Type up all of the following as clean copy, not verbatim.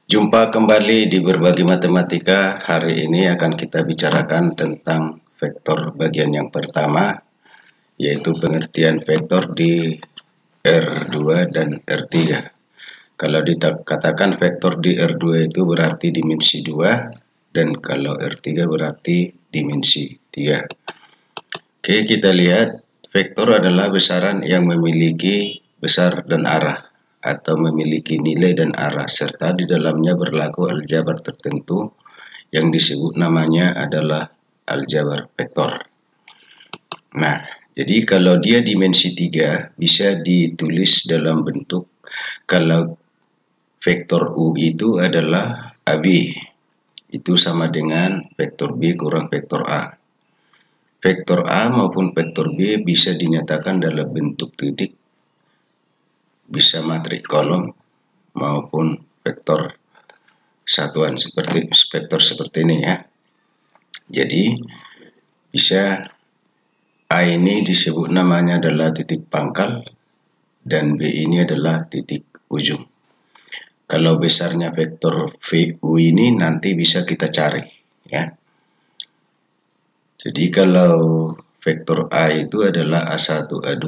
Jumpa kembali di Berbagi Matematika. Hari ini akan kita bicarakan tentang vektor bagian yang pertama, yaitu pengertian vektor di R2 dan R3. Kalau dikatakan vektor di R2 itu berarti dimensi 2, dan kalau R3 berarti dimensi 3. Oke, kita lihat vektor adalah besaran yang memiliki besar dan arah, atau memiliki nilai dan arah, serta di dalamnya berlaku aljabar tertentu yang disebut namanya adalah aljabar vektor. Nah, jadi kalau dia dimensi 3 bisa ditulis dalam bentuk, kalau vektor U itu adalah AB, itu sama dengan vektor B kurang vektor A. Vektor A maupun vektor B bisa dinyatakan dalam bentuk titik, bisa matriks kolom, maupun vektor satuan seperti vektor seperti ini ya. Jadi bisa A ini disebut namanya adalah titik pangkal dan B ini adalah titik ujung. Kalau besarnya vektor VU ini nanti bisa kita cari ya. Jadi kalau vektor A itu adalah A1 A2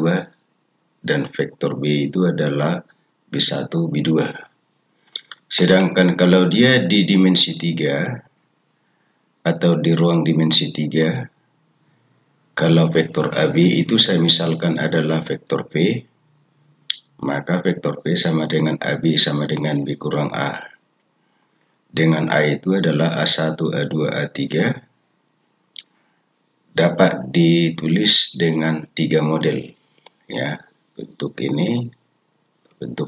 dan vektor B itu adalah B1 B2. Sedangkan kalau dia di dimensi 3 atau di ruang dimensi 3, kalau vektor AB itu saya misalkan adalah vektor P, maka vektor P sama dengan AB sama dengan B kurang A. Dengan A itu adalah A1, A2, A3, dapat ditulis dengan 3 model ya. Bentuk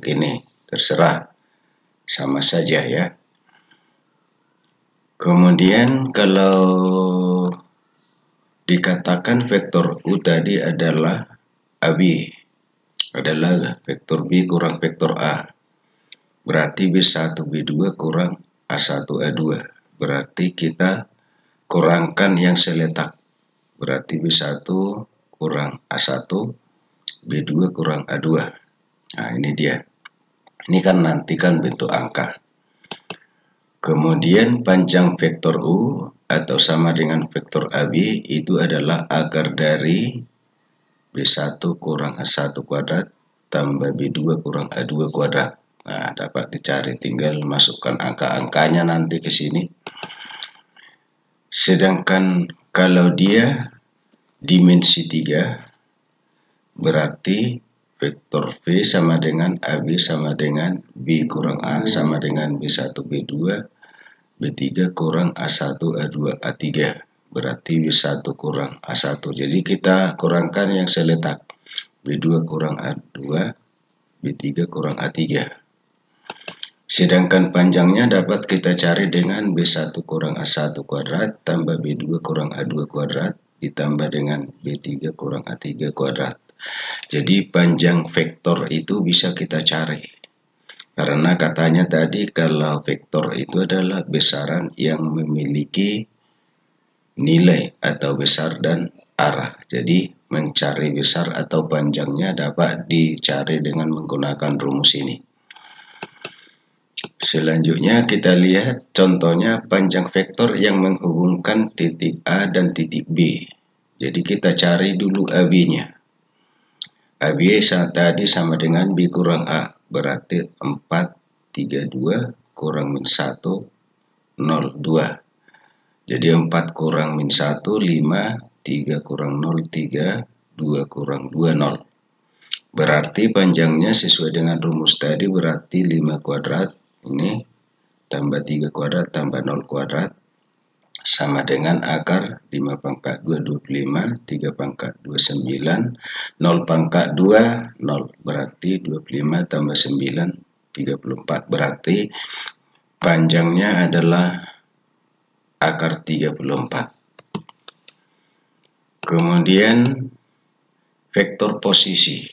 ini, terserah, sama saja ya. Kemudian kalau dikatakan vektor U tadi adalah AB, adalah vektor B kurang vektor A, berarti B1 B2 kurang A1 A2, berarti kita kurangkan yang seletak, berarti B1 kurang A1, B2 kurang A2. Nah ini dia, ini kan nanti kan bentuk angka. Kemudian panjang vektor U atau sama dengan vektor AB itu adalah akar dari B1 kurang A1 kuadrat tambah B2 kurang A2 kuadrat. Nah, dapat dicari, tinggal masukkan angka-angkanya nanti ke sini. Sedangkan kalau dia dimensi 3, berarti vektor V sama dengan AB sama dengan B kurang A sama dengan B1 B2 B3 kurang A1 A2 A3, berarti B1 kurang A1. Jadi kita kurangkan yang seletak, B2 kurang A2, B3 kurang A3. Sedangkan panjangnya dapat kita cari dengan B1 kurang A1 kuadrat tambah B2 kurang A2 kuadrat ditambah dengan B3 kurang A3 kuadrat. Jadi panjang vektor itu bisa kita cari. Karena katanya tadi kalau vektor itu adalah besaran yang memiliki nilai atau besar dan arah. Jadi mencari besar atau panjangnya dapat dicari dengan menggunakan rumus ini. Selanjutnya kita lihat contohnya panjang vektor yang menghubungkan titik A dan titik B. Jadi kita cari dulu AB-nya. AB tadi sama dengan B kurang A, berarti 4, 3, 2 kurang min 1, 0, 2. Jadi 4 kurang min 1, 5, 3 kurang 0, 3, 2 kurang 2, 0. Berarti panjangnya sesuai dengan rumus tadi, berarti 5 kuadrat, ini tambah 3 kuadrat tambah 0 kuadrat, sama dengan akar 5 pangkat 2, 25, 3 pangkat 2, 9, 0 pangkat 2, 0, berarti 25 tambah 9, 34, berarti panjangnya adalah akar 34. Kemudian vektor posisi.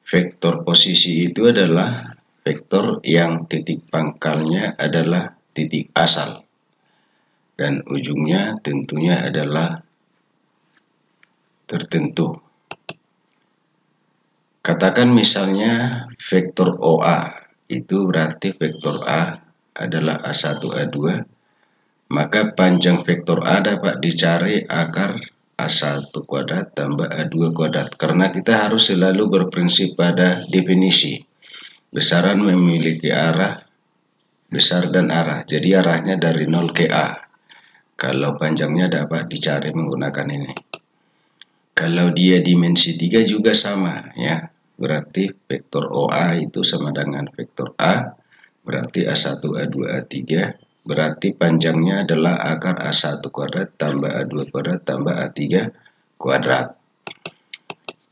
Vektor posisi itu adalah vektor yang titik pangkalnya adalah titik asal dan ujungnya tentunya adalah tertentu. Katakan misalnya vektor OA, itu berarti vektor A adalah A1, A2, maka panjang vektor A dapat dicari akar A1 kuadrat tambah A2 kuadrat. Karena kita harus selalu berprinsip pada definisi. Besaran memiliki arah besar dan arah. Jadi arahnya dari 0 ke A. Kalau panjangnya dapat dicari menggunakan ini. Kalau dia dimensi 3 juga sama ya. Berarti vektor OA itu sama dengan vektor A, berarti A1, A2, A3, berarti panjangnya adalah akar A1 kuadrat tambah A2 kuadrat tambah A3 kuadrat.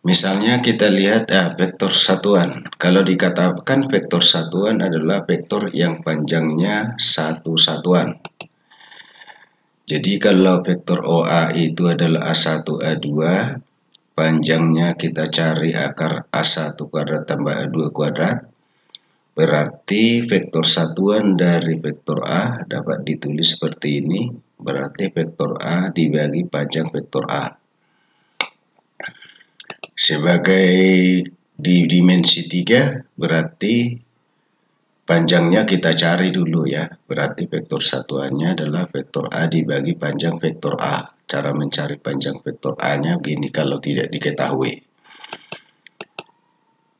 Misalnya kita lihat vektor satuan. Kalau dikatakan vektor satuan adalah vektor yang panjangnya satu satuan. Jadi kalau vektor OA itu adalah A1, A2, panjangnya kita cari akar A1 kuadrat tambah A2 kuadrat, berarti vektor satuan dari vektor A dapat ditulis seperti ini, berarti vektor A dibagi panjang vektor A. Sebagai di dimensi 3, berarti panjangnya kita cari dulu ya, berarti vektor satuannya adalah vektor A dibagi panjang vektor A. Cara mencari panjang vektor A-nya begini kalau tidak diketahui.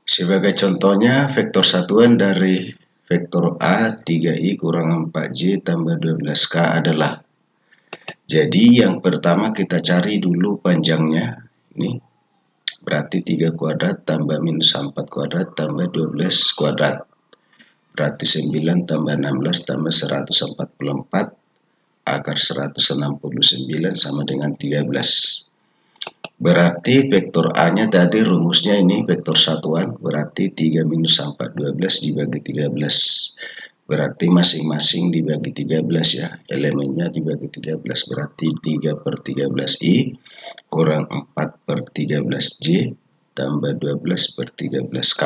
Sebagai contohnya, vektor satuan dari vektor A 3i kurang 4j tambah 12k adalah. Jadi yang pertama kita cari dulu panjangnya. Ini berarti 3 kuadrat tambah minus 4 kuadrat tambah 12 kuadrat. Berarti 9 tambah 16 tambah 144. Akar 169 sama dengan 13. Berarti vektor A-nya tadi rumusnya ini vektor satuan, berarti 3 minus 4, 12 dibagi 13. Berarti masing-masing dibagi 13 ya, elemennya dibagi 13. Berarti 3 per 13i kurang 4 per 13j tambah 12 per 13k.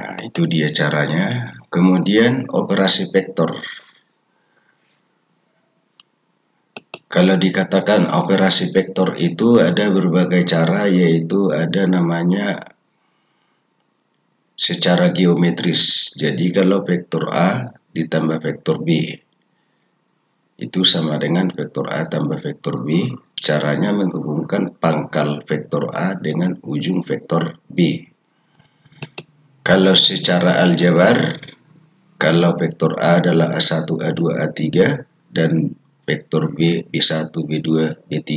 Nah, itu dia caranya. Kemudian operasi vektor. Kalau dikatakan operasi vektor itu ada berbagai cara, yaitu ada namanya secara geometris. Jadi kalau vektor A ditambah vektor B itu sama dengan vektor A tambah vektor B. Caranya menghubungkan pangkal vektor A dengan ujung vektor B. Kalau secara aljabar, kalau vektor A adalah A1, A2, A3 dan vektor B, B1, B2, B3,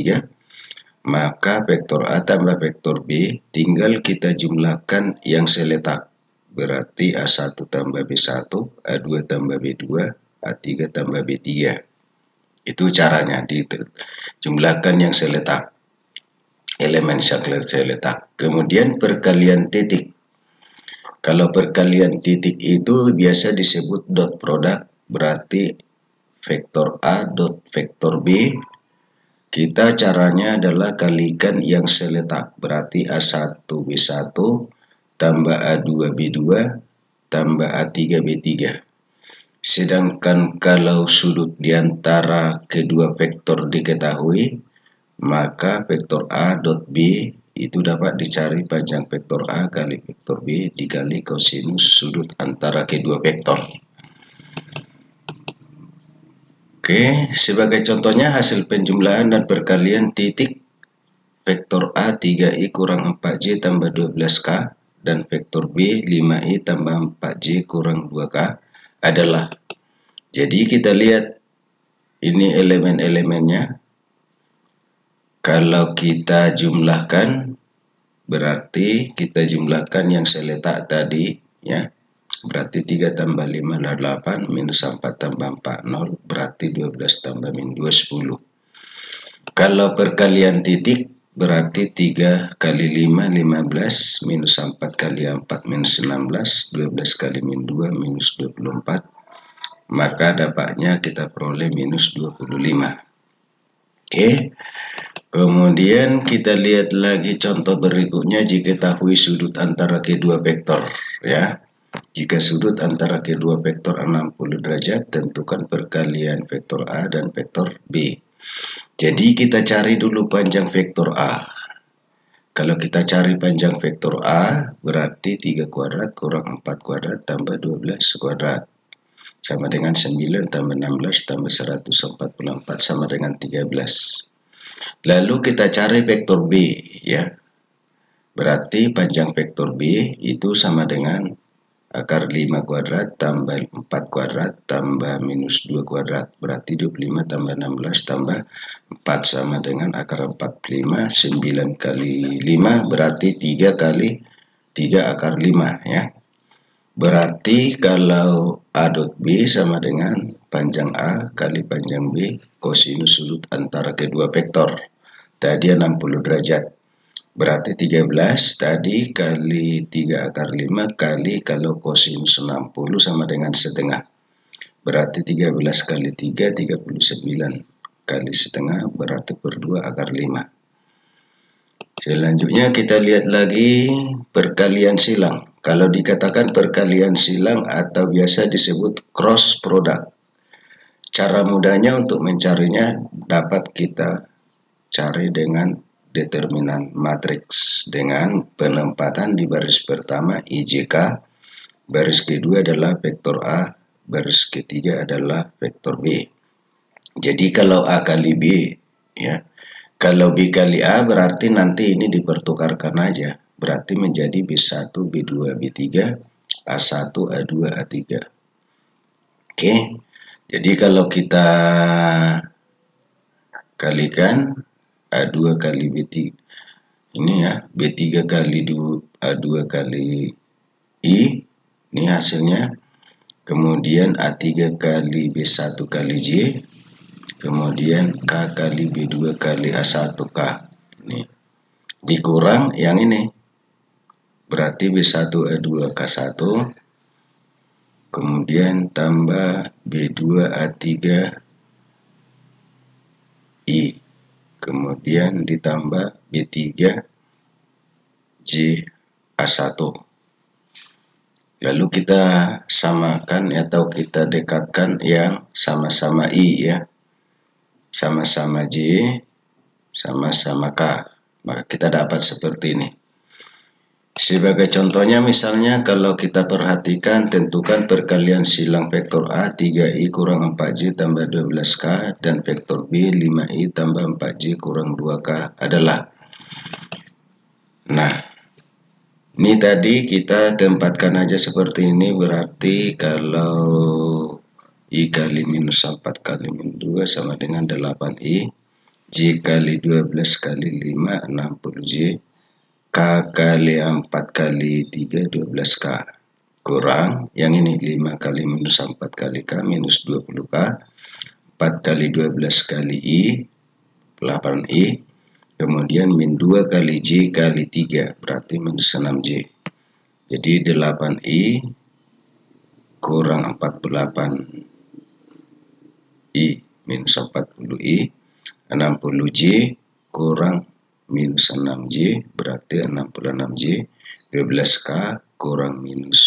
maka vektor A tambah vektor B tinggal kita jumlahkan yang seletak. Berarti A1 tambah B1, A2 tambah B2, A3 tambah B3. Itu caranya, dijumlahkan yang seletak. Elemen seletak. Kemudian perkalian titik. Kalau perkalian titik itu biasa disebut dot product, berarti vektor A dot vektor B, kita caranya adalah kalikan yang seletak, berarti A1 B1 tambah A2 B2 tambah A3 B3. Sedangkan kalau sudut di antara kedua vektor diketahui, maka vektor A dot B itu dapat dicari panjang vektor A kali vektor B dikali kosinus sudut antara kedua vektor. Oke, sebagai contohnya hasil penjumlahan dan perkalian titik vektor A 3i kurang 4j tambah 12k dan vektor B 5i tambah 4j kurang 2k adalah. Jadi kita lihat ini elemen-elemennya. Kalau kita jumlahkan, berarti kita jumlahkan yang seletak tadi ya. Berarti 3 tambah 5 adalah 8, minus 4 tambah 4, 0, berarti 12 tambah min 2, 10. Kalau perkalian titik, berarti 3 kali 5, 15, minus 4 kali 4, minus 16, 12 kali min 2, minus 24. Maka dapatnya kita peroleh minus 25. Oke. Kemudian kita lihat lagi contoh berikutnya jika ketahui sudut antara kedua vektor ya. Jika sudut antara kedua vektor 60 derajat, tentukan perkalian vektor A dan vektor B. Jadi kita cari dulu panjang vektor A. Kalau kita cari panjang vektor A, berarti 3 kuadrat kurang 4 kuadrat tambah 12 kuadrat. Sama dengan 9 tambah 16 tambah 144 sama dengan 13. Lalu kita cari vektor B, ya. Berarti panjang vektor B itu sama dengan akar 5 kuadrat tambah 4 kuadrat tambah minus 2 kuadrat. Berarti 25 tambah 16 tambah 4 sama dengan akar 45. 9 kali 5 berarti 3 kali 3 akar 5, ya. Berarti kalau A dot B sama dengan panjang A kali panjang B kosinus sudut antara kedua vektor. Tadi 60 derajat. Berarti 13 tadi kali 3 akar 5 kali kalau kosinus 60 sama dengan setengah. Berarti 13 kali 3, 39 kali setengah berarti per 2 akar 5. Selanjutnya kita lihat lagi perkalian silang. Kalau dikatakan perkalian silang atau biasa disebut cross product. Cara mudahnya untuk mencarinya dapat kita cari dengan determinan matriks dengan penempatan di baris pertama IJK, baris kedua adalah vektor A, baris ketiga adalah vektor B. Jadi kalau A kali B, ya, kalau B kali A berarti nanti ini dipertukarkan aja, berarti menjadi B1, B2, B3, A1, A2, A3. Oke, jadi kalau kita kalikan A2 kali B3 ini, ya, B3 kali A2 kali I, ini hasilnya. Kemudian A3 kali B1 kali J, kemudian K kali B2 kali A1K, ini dikurang yang ini berarti B1 A2 K1, kemudian tambah B2 A3 I, kemudian ditambah B3 J A1. Lalu kita samakan atau kita dekatkan yang sama-sama I, ya. Sama-sama J, sama-sama K. Maka kita dapat seperti ini. Sebagai contohnya misalnya kalau kita perhatikan tentukan perkalian silang vektor A 3i kurang 4j tambah 12k dan vektor B 5i tambah 4j kurang 2k adalah. Nah, ini tadi kita tempatkan aja seperti ini, berarti kalau I kali minus 4 kali minus 2 sama dengan 8i, J kali 12 kali 5 60j, K kali 4 kali 3 12k kurang yang ini 5 kali minus 4 kali K minus 20k, 4 kali 12 kali I 8i, kemudian min 2 kali J kali 3 berarti minus 6j. Jadi 8i kurang 48i minus 40i, 60j kurang minus 6j berarti 66j, 12k kurang minus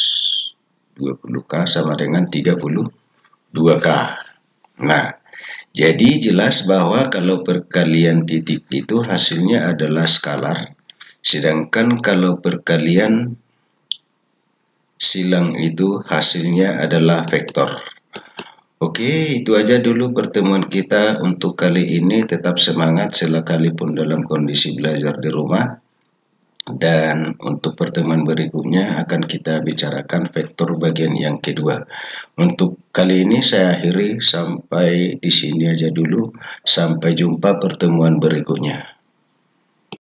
20k sama dengan 32k. Nah, jadi jelas bahwa kalau perkalian titik itu hasilnya adalah skalar, sedangkan kalau perkalian silang itu hasilnya adalah vektor. Oke, itu aja dulu pertemuan kita untuk kali ini. Tetap semangat sekalipun dalam kondisi belajar di rumah. Dan untuk pertemuan berikutnya akan kita bicarakan vektor bagian yang kedua. Untuk kali ini saya akhiri sampai di sini aja dulu. Sampai jumpa pertemuan berikutnya.